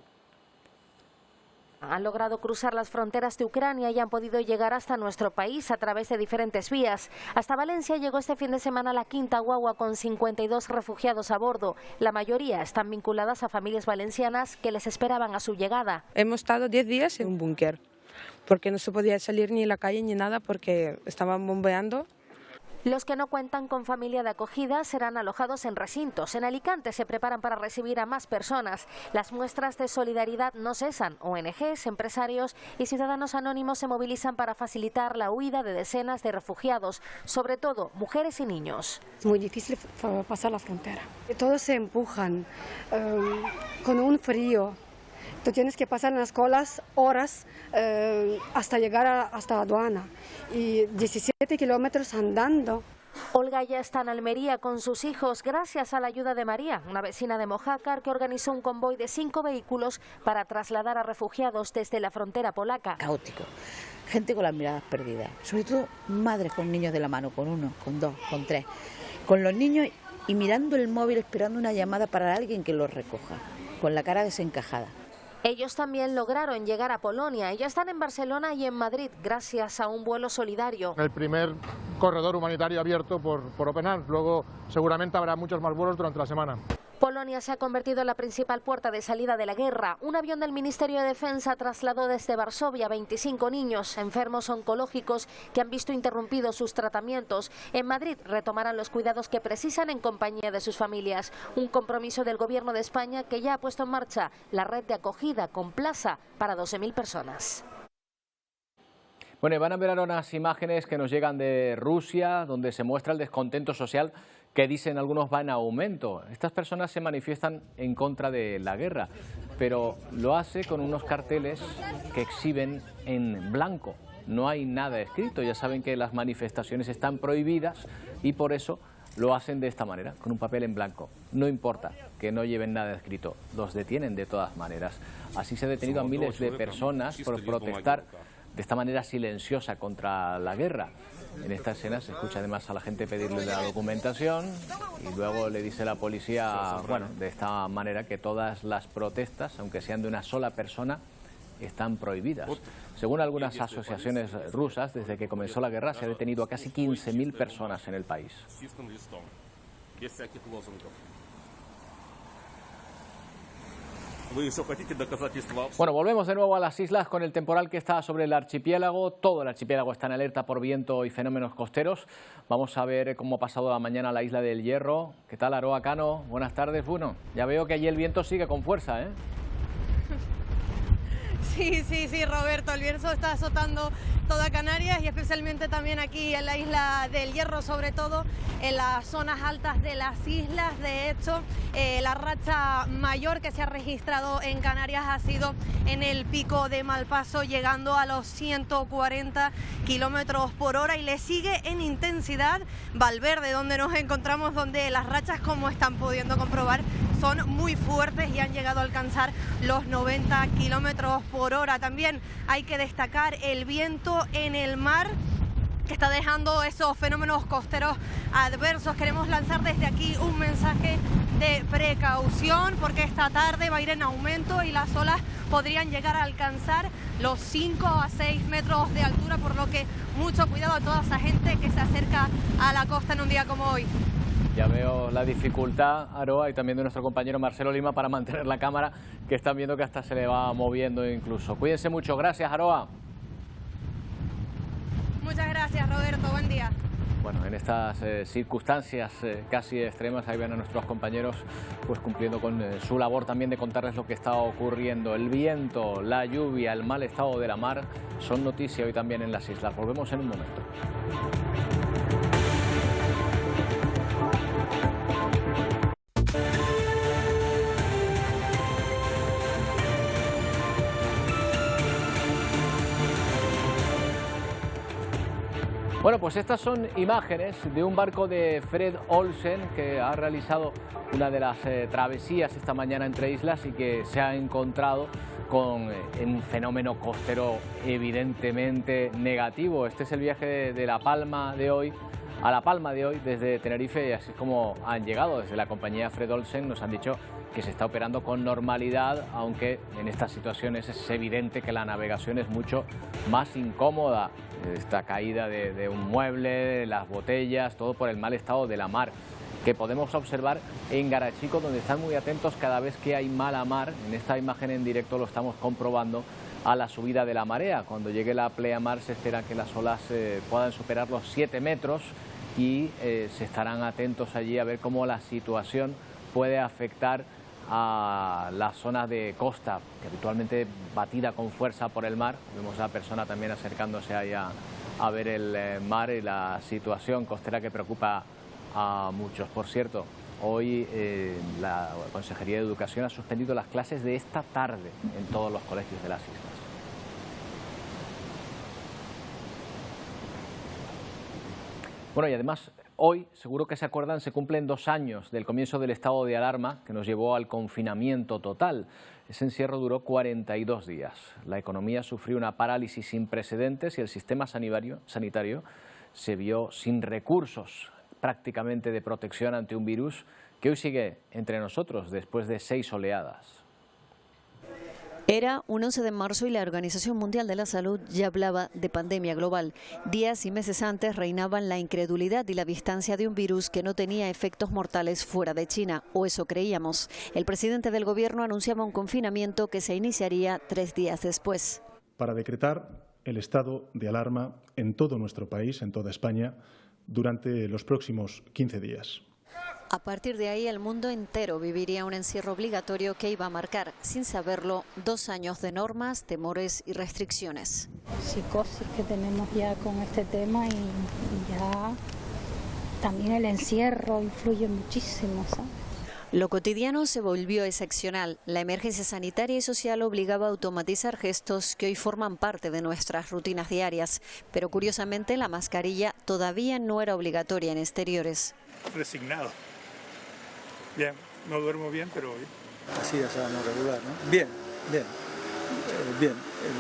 Han logrado cruzar las fronteras de Ucrania y han podido llegar hasta nuestro país a través de diferentes vías. Hasta Valencia llegó este fin de semana la quinta guagua con 52 refugiados a bordo. La mayoría están vinculadas a familias valencianas que les esperaban a su llegada. Hemos estado 10 días en un búnker porque no se podía salir ni a la calle ni nada porque estaban bombeando. Los que no cuentan con familia de acogida serán alojados en recintos. En Alicante se preparan para recibir a más personas. Las muestras de solidaridad no cesan. ONGs, empresarios y ciudadanos anónimos se movilizan para facilitar la huida de decenas de refugiados, sobre todo mujeres y niños. Es muy difícil pasar la frontera. Todos se empujan con un frío. Tú tienes que pasar en las colas horas hasta llegar hasta la aduana y 17 kilómetros andando. Olga ya está en Almería con sus hijos gracias a la ayuda de María, una vecina de Mojácar que organizó un convoy de 5 vehículos para trasladar a refugiados desde la frontera polaca. Caótico, gente con las miradas perdidas, sobre todo madres con niños de la mano, con 1, con 2, con 3, con los niños y mirando el móvil esperando una llamada para alguien que los recoja, con la cara desencajada. Ellos también lograron llegar a Polonia. Ya están en Barcelona y en Madrid gracias a un vuelo solidario. El primer corredor humanitario abierto por Open Arms. Luego seguramente habrá muchos más vuelos durante la semana. Polonia se ha convertido en la principal puerta de salida de la guerra. Un avión del Ministerio de Defensa trasladó desde Varsovia 25 niños enfermos oncológicos que han visto interrumpidos sus tratamientos. En Madrid retomarán los cuidados que precisan en compañía de sus familias. Un compromiso del Gobierno de España que ya ha puesto en marcha la red de acogida con plaza para 12.000 personas. Bueno, y van a ver ahora unas imágenes que nos llegan de Rusia, donde se muestra el descontento social que dicen algunos va en aumento. Estas personas se manifiestan en contra de la guerra, pero lo hace con unos carteles que exhiben en blanco. No hay nada escrito, ya saben que las manifestaciones están prohibidas y por eso lo hacen de esta manera, con un papel en blanco. No importa que no lleven nada escrito, los detienen de todas maneras. Así se ha detenido a miles de personas por protestar de esta manera silenciosa contra la guerra. En esta escena se escucha además a la gente pedirle la documentación y luego le dice la policía, bueno, de esta manera que todas las protestas, aunque sean de una sola persona, están prohibidas. Según algunas asociaciones rusas, desde que comenzó la guerra se ha detenido a casi 15.000 personas en el país. Bueno, volvemos de nuevo a las islas con el temporal que está sobre el archipiélago. Todo el archipiélago está en alerta por viento y fenómenos costeros. Vamos a ver cómo ha pasado la mañana la isla del Hierro. ¿Qué tal, Aroa Cano? Buenas tardes. Bueno, ya veo que allí el viento sigue con fuerza, ¿eh? Sí, Roberto, el viento está azotando toda Canarias y especialmente también aquí en la isla del Hierro, sobre todo en las zonas altas de las islas. De hecho, la racha mayor que se ha registrado en Canarias ha sido en el pico de Malpaso, llegando a los 140 kilómetros por hora y le sigue en intensidad Valverde, donde nos encontramos, donde las rachas, como están pudiendo comprobar, son muy fuertes y han llegado a alcanzar los 90 kilómetros por hora. También hay que destacar el viento en el mar, que está dejando esos fenómenos costeros adversos. Queremos lanzar desde aquí un mensaje de precaución porque esta tarde va a ir en aumento y las olas podrían llegar a alcanzar los 5 a 6 metros de altura, por lo que mucho cuidado a toda esa gente que se acerca a la costa en un día como hoy. Ya veo la dificultad, Aroa, y también de nuestro compañero Marcelo Lima para mantener la cámara, que están viendo que hasta se le va moviendo incluso. Cuídense mucho. Gracias, Aroa. Muchas gracias, Roberto. Buen día. Bueno, en estas circunstancias casi extremas, ahí ven a nuestros compañeros pues cumpliendo con su labor también de contarles lo que está ocurriendo. El viento, la lluvia, el mal estado de la mar son noticia hoy también en las islas. Volvemos en un momento. Bueno, pues estas son imágenes de un barco de Fred Olsen que ha realizado una de las travesías esta mañana entre islas y que se ha encontrado con un fenómeno costero evidentemente negativo. Este es el viaje de La Palma de hoy a La Palma de hoy desde Tenerife, y así es como han llegado desde la compañía Fred Olsen. Nos han dicho que se está operando con normalidad, aunque en estas situaciones es evidente que la navegación es mucho más incómoda. Esta caída de un mueble, las botellas, todo por el mal estado de la mar, que podemos observar en Garachico, donde están muy atentos cada vez que hay mala mar. En esta imagen en directo lo estamos comprobando a la subida de la marea. Cuando llegue la pleamar se espera que las olas puedan superar los 7 metros y se estarán atentos allí a ver cómo la situación puede afectar a la zona de costa, que habitualmente batida con fuerza por el mar. Vemos a la persona también acercándose ahí a ver el mar y la situación costera que preocupa a muchos. Por cierto, hoy la Consejería de Educación ha suspendido las clases de esta tarde en todos los colegios de las islas. Bueno, y además hoy, seguro que se acuerdan, se cumplen 2 años del comienzo del estado de alarma que nos llevó al confinamiento total. Ese encierro duró 42 días. La economía sufrió una parálisis sin precedentes y el sistema sanitario se vio sin recursos prácticamente de protección ante un virus que hoy sigue entre nosotros después de 6 oleadas. Era un 11 de marzo y la Organización Mundial de la Salud ya hablaba de pandemia global. Días y meses antes reinaban la incredulidad y la distancia de un virus que no tenía efectos mortales fuera de China, o eso creíamos. El presidente del gobierno anunciaba un confinamiento que se iniciaría 3 días después. Para decretar el estado de alarma en todo nuestro país, en toda España, durante los próximos 15 días. A partir de ahí, el mundo entero viviría un encierro obligatorio que iba a marcar, sin saberlo, 2 años de normas, temores y restricciones. Psicosis que tenemos ya con este tema y ya también el encierro influye muchísimo, ¿sabes? Lo cotidiano se volvió excepcional. La emergencia sanitaria y social obligaba a automatizar gestos que hoy forman parte de nuestras rutinas diarias. Pero curiosamente, la mascarilla todavía no era obligatoria en exteriores. Resignado. Bien, no duermo bien, pero bien. Así, o sea, no regular, ¿no? Bien.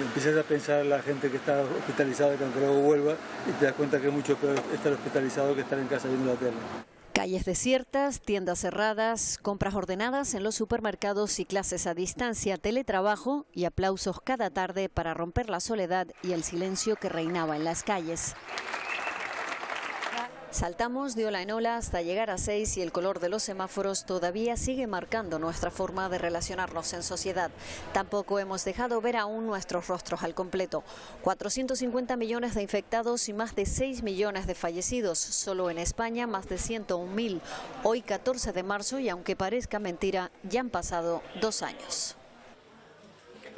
Empiezas a pensar en la gente que está hospitalizada, que aunque luego vuelva, y te das cuenta que es mucho peor estar hospitalizado que estar en casa viendo la tele. Calles desiertas, tiendas cerradas, compras ordenadas en los supermercados y clases a distancia, teletrabajo y aplausos cada tarde para romper la soledad y el silencio que reinaba en las calles. Saltamos de ola en ola hasta llegar a 6 y el color de los semáforos todavía sigue marcando nuestra forma de relacionarnos en sociedad. Tampoco hemos dejado ver aún nuestros rostros al completo. 450 millones de infectados y más de 6 millones de fallecidos. Solo en España más de 101.000. Hoy 14 de marzo y aunque parezca mentira, ya han pasado 2 años.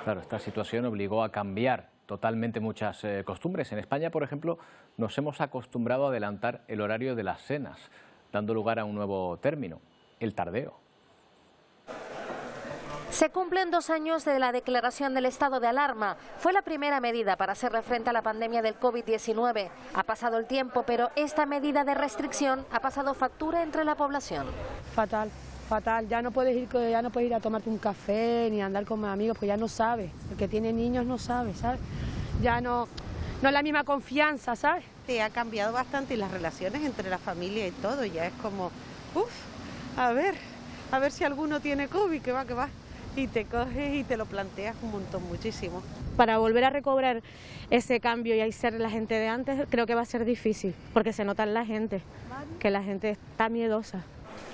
Claro, esta situación obligó a cambiar totalmente muchas costumbres. En España, por ejemplo, nos hemos acostumbrado a adelantar el horario de las cenas, dando lugar a un nuevo término, el tardeo. Se cumplen 2 años de la declaración del estado de alarma. Fue la primera medida para hacerle frente a la pandemia del COVID-19. Ha pasado el tiempo, pero esta medida de restricción ha pasado factura entre la población. Fatal. Ya no puedes ir a tomarte un café ni a andar con amigos, porque ya no sabes. El que tiene niños no sabe, ¿sabes? Ya no es la misma confianza, ¿sabes? Sí, ha cambiado bastante y las relaciones entre la familia y todo. Ya es como, a ver si alguno tiene COVID, que va. Y te coges y te lo planteas un montón, muchísimo. Para volver a recobrar ese cambio y a ser la gente de antes, creo que va a ser difícil, porque se nota en la gente, que la gente está miedosa.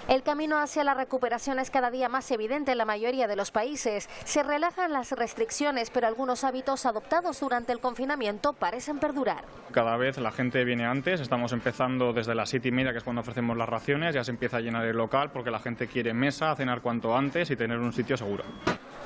El camino hacia la recuperación es cada día más evidente en la mayoría de los países. Se relajan las restricciones, pero algunos hábitos adoptados durante el confinamiento parecen perdurar. Cada vez la gente viene antes, estamos empezando desde las 7:30, que es cuando ofrecemos las raciones, ya se empieza a llenar el local porque la gente quiere mesa, cenar cuanto antes y tener un sitio seguro.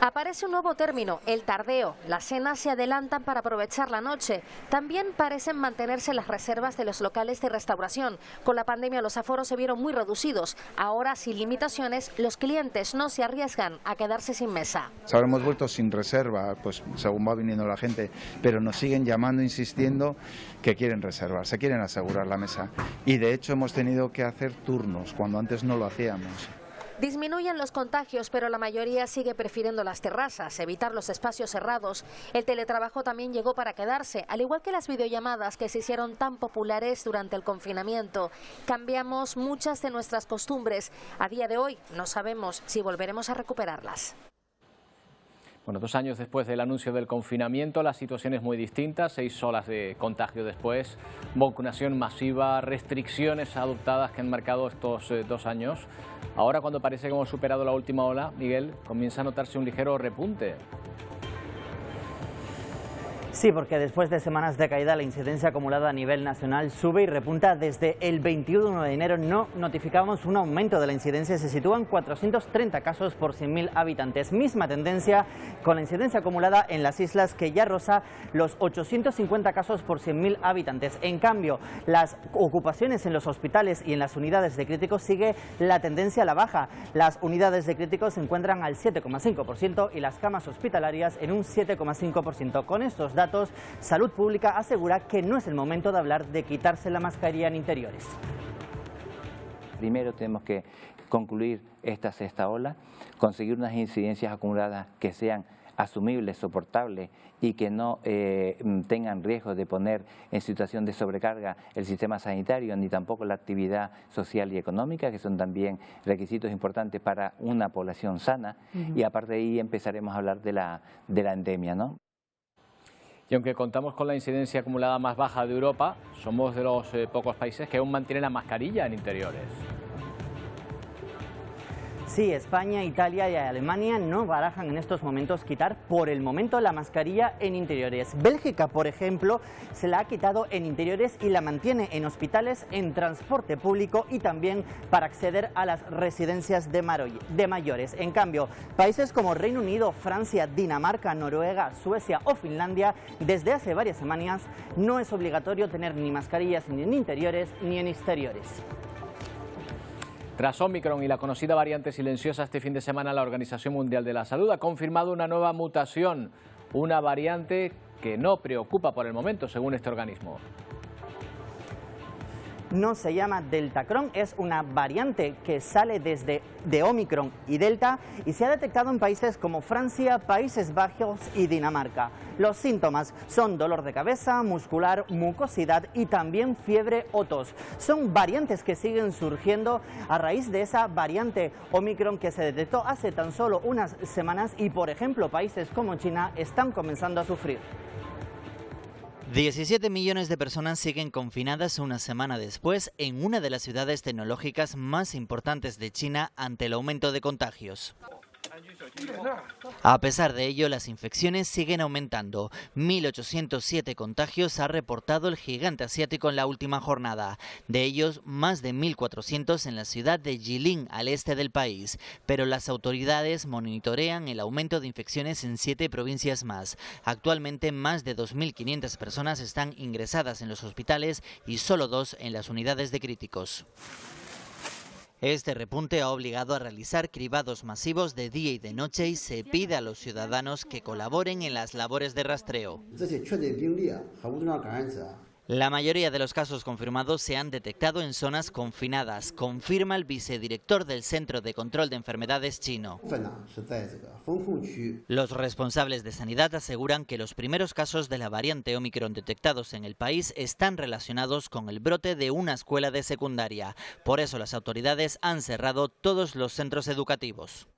Aparece un nuevo término, el tardeo. Las cenas se adelantan para aprovechar la noche. También parecen mantenerse las reservas de los locales de restauración. Con la pandemia los aforos se vieron muy reducidos. Ahora, sin limitaciones, los clientes no se arriesgan a quedarse sin mesa. Ahora hemos vuelto sin reserva, pues según va viniendo la gente, pero nos siguen llamando, insistiendo que quieren reservar, se quieren asegurar la mesa. Y de hecho hemos tenido que hacer turnos, cuando antes no lo hacíamos. Disminuyen los contagios, pero la mayoría sigue prefiriendo las terrazas, evitar los espacios cerrados. El teletrabajo también llegó para quedarse, al igual que las videollamadas que se hicieron tan populares durante el confinamiento. Cambiamos muchas de nuestras costumbres. A día de hoy no sabemos si volveremos a recuperarlas. Bueno, 2 años después del anuncio del confinamiento, la situación es muy distinta. 6 olas de contagio después, vacunación masiva, restricciones adoptadas que han marcado estos 2 años. Ahora, cuando parece que hemos superado la última ola, Miguel, comienza a notarse un ligero repunte. Sí, porque después de semanas de caída la incidencia acumulada a nivel nacional sube y repunta. Desde el 21 de enero no notificamos un aumento de la incidencia, se sitúan 430 casos por 100.000 habitantes. Misma tendencia con la incidencia acumulada en las islas, que ya roza los 850 casos por 100.000 habitantes. En cambio, las ocupaciones en los hospitales y en las unidades de críticos sigue la tendencia a la baja. Las unidades de críticos se encuentran al 7,5% y las camas hospitalarias en un 7,5%. Con estos datos, Salud Pública asegura que no es el momento de hablar de quitarse la mascarilla en interiores. Primero tenemos que concluir esta sexta ola, conseguir unas incidencias acumuladas que sean asumibles, soportables y que no tengan riesgo de poner en situación de sobrecarga el sistema sanitario ni tampoco la actividad social y económica, que son también requisitos importantes para una población sana. Y aparte de ahí empezaremos a hablar de la endemia, ¿no? Y aunque contamos con la incidencia acumulada más baja de Europa, somos de los pocos países que aún mantienen la mascarilla en interiores. Sí, España, Italia y Alemania no barajan en estos momentos quitar por el momento la mascarilla en interiores. Bélgica, por ejemplo, se la ha quitado en interiores y la mantiene en hospitales, en transporte público y también para acceder a las residencias de mayores. En cambio, países como Reino Unido, Francia, Dinamarca, Noruega, Suecia o Finlandia, desde hace varias semanas no es obligatorio tener ni mascarillas ni en interiores ni en exteriores. Tras Omicron y la conocida variante silenciosa, este fin de semana la Organización Mundial de la Salud ha confirmado una nueva mutación, una variante que no preocupa por el momento, según este organismo. No se llama Deltacron, es una variante que sale de Omicron y Delta y se ha detectado en países como Francia, Países Bajos y Dinamarca. Los síntomas son dolor de cabeza, muscular, mucosidad y también fiebre o tos. Son variantes que siguen surgiendo a raíz de esa variante Omicron que se detectó hace tan solo unas semanas y, por ejemplo, países como China están comenzando a sufrir. 17 millones de personas siguen confinadas una semana después en una de las ciudades tecnológicas más importantes de China ante el aumento de contagios. A pesar de ello, las infecciones siguen aumentando. 1.807 contagios ha reportado el gigante asiático en la última jornada. De ellos, más de 1.400 en la ciudad de Jilin, al este del país. Pero las autoridades monitorean el aumento de infecciones en 7 provincias más. Actualmente, más de 2.500 personas están ingresadas en los hospitales y solo 2 en las unidades de críticos. Este repunte ha obligado a realizar cribados masivos de día y de noche y se pide a los ciudadanos que colaboren en las labores de rastreo. La mayoría de los casos confirmados se han detectado en zonas confinadas, confirma el vicedirector del Centro de Control de Enfermedades chino. Los responsables de sanidad aseguran que los primeros casos de la variante Omicron detectados en el país están relacionados con el brote de una escuela de secundaria. Por eso las autoridades han cerrado todos los centros educativos.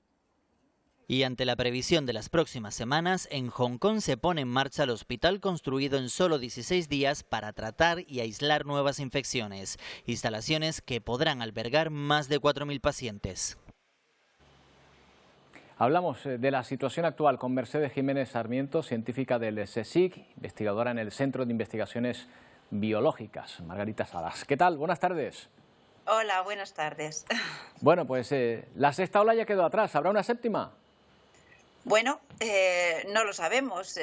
Y ante la previsión de las próximas semanas, en Hong Kong se pone en marcha el hospital construido en solo 16 días para tratar y aislar nuevas infecciones. Instalaciones que podrán albergar más de 4.000 pacientes. Hablamos de la situación actual con Mercedes Jiménez Sarmiento, científica del CSIC, investigadora en el Centro de Investigaciones Biológicas. Margarita Salas. ¿Qué tal? Buenas tardes. Hola, buenas tardes. Bueno, pues la sexta ola ya quedó atrás. ¿Habrá una séptima? Bueno, no lo sabemos.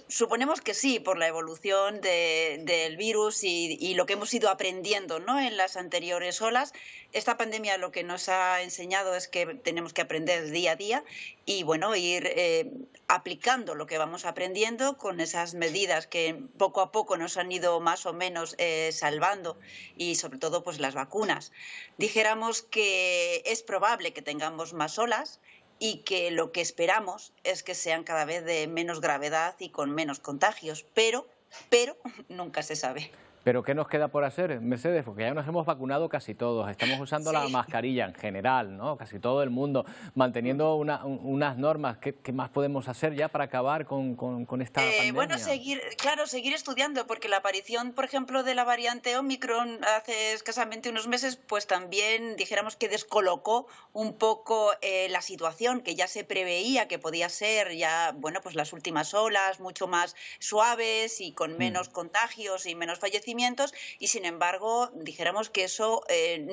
Suponemos que sí, por la evolución del virus y lo que hemos ido aprendiendo, ¿no?, en las anteriores olas. Esta pandemia lo que nos ha enseñado es que tenemos que aprender día a día y, bueno, ir aplicando lo que vamos aprendiendo con esas medidas que poco a poco nos han ido más o menos salvando, y sobre todo pues las vacunas. Dijéramos que es probable que tengamos más olas y que lo que esperamos es que sean cada vez de menos gravedad y con menos contagios, pero nunca se sabe. ¿Pero qué nos queda por hacer, Mercedes? Porque ya nos hemos vacunado casi todos, estamos usando la mascarilla en general, ¿no? Casi todo el mundo, manteniendo unas normas. ¿Qué más podemos hacer ya para acabar con esta pandemia? Bueno, seguir estudiando, porque la aparición, por ejemplo, de la variante Omicron hace escasamente unos meses, pues también dijéramos que descolocó un poco la situación, que ya se preveía que podía ser ya, bueno, pues las últimas olas mucho más suaves y con menos contagios y menos fallecimientos. Y sin embargo dijéramos que eso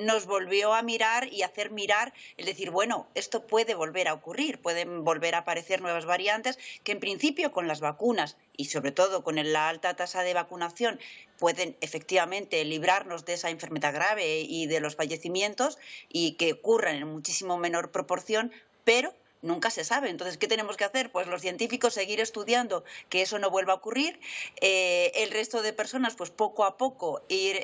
nos volvió a mirar y hacer mirar, el decir, bueno, esto puede volver a ocurrir, pueden volver a aparecer nuevas variantes que en principio con las vacunas y sobre todo con la alta tasa de vacunación pueden efectivamente librarnos de esa enfermedad grave y de los fallecimientos, y que ocurran en muchísimo menor proporción, pero nunca se sabe. Entonces, ¿qué tenemos que hacer? Pues los científicos seguir estudiando que eso no vuelva a ocurrir, el resto de personas pues poco a poco ir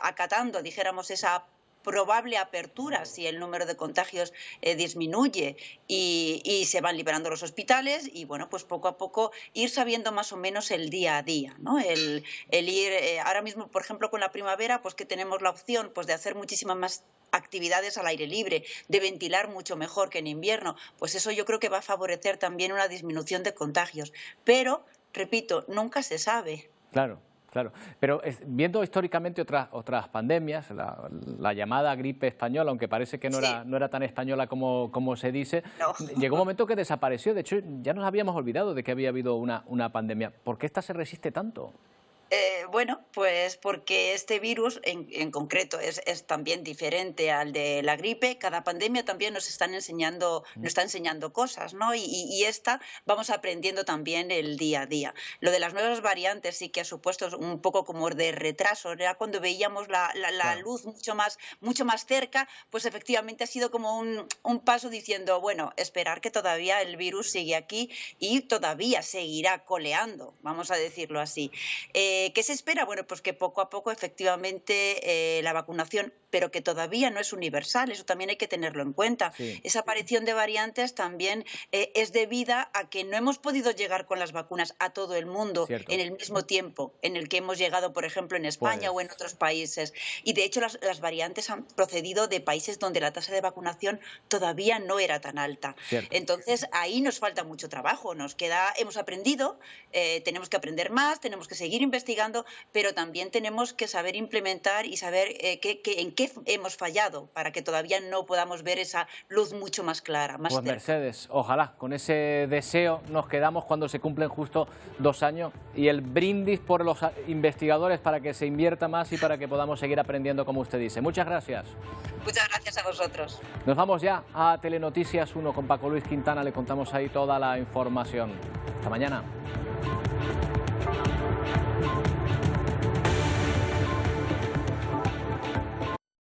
acatando, dijéramos, esa probable apertura si el número de contagios disminuye y se van liberando los hospitales, y bueno, pues poco a poco ir sabiendo más o menos el día a día, ¿no? El ir, ahora mismo, por ejemplo, con la primavera, pues que tenemos la opción pues de hacer muchísimas más actividades al aire libre, de ventilar mucho mejor que en invierno, pues eso yo creo que va a favorecer también una disminución de contagios. Pero, repito, nunca se sabe. Claro. Claro, pero viendo históricamente otras pandemias, la llamada gripe española, aunque parece que no era tan española como se dice, llegó un momento que desapareció. De hecho, ya nos habíamos olvidado de que había habido una pandemia. ¿Por qué esta se resiste tanto? Bueno, pues porque este virus en concreto es también diferente al de la gripe. Cada pandemia también nos está enseñando cosas, ¿no? Y esta vamos aprendiendo también el día a día. Lo de las nuevas variantes sí que ha supuesto un poco como de retraso. Era cuando veíamos la luz mucho más cerca, pues efectivamente ha sido como un paso diciendo, bueno, esperar que todavía el virus sigue aquí y todavía seguirá coleando, vamos a decirlo así. ¿Qué se espera? Bueno, pues que poco a poco efectivamente la vacunación, pero que todavía no es universal, eso también hay que tenerlo en cuenta. Sí. Esa aparición de variantes también es debida a que no hemos podido llegar con las vacunas a todo el mundo en el mismo tiempo en el que hemos llegado, por ejemplo, en España o en otros países. Y de hecho las variantes han procedido de países donde la tasa de vacunación todavía no era tan alta. Entonces ahí nos falta mucho trabajo, hemos aprendido, tenemos que aprender más, tenemos que seguir investigando, pero también tenemos que saber implementar y saber en qué hemos fallado para que todavía no podamos ver esa luz mucho más clara, más cerca. Mercedes, ojalá, con ese deseo nos quedamos cuando se cumplen justo 2 años, y el brindis por los investigadores para que se invierta más y para que podamos seguir aprendiendo, como usted dice. Muchas gracias. Muchas gracias a vosotros. Nos vamos ya a Telenoticias 1 con Paco Luis Quintana, le contamos ahí toda la información. Hasta mañana.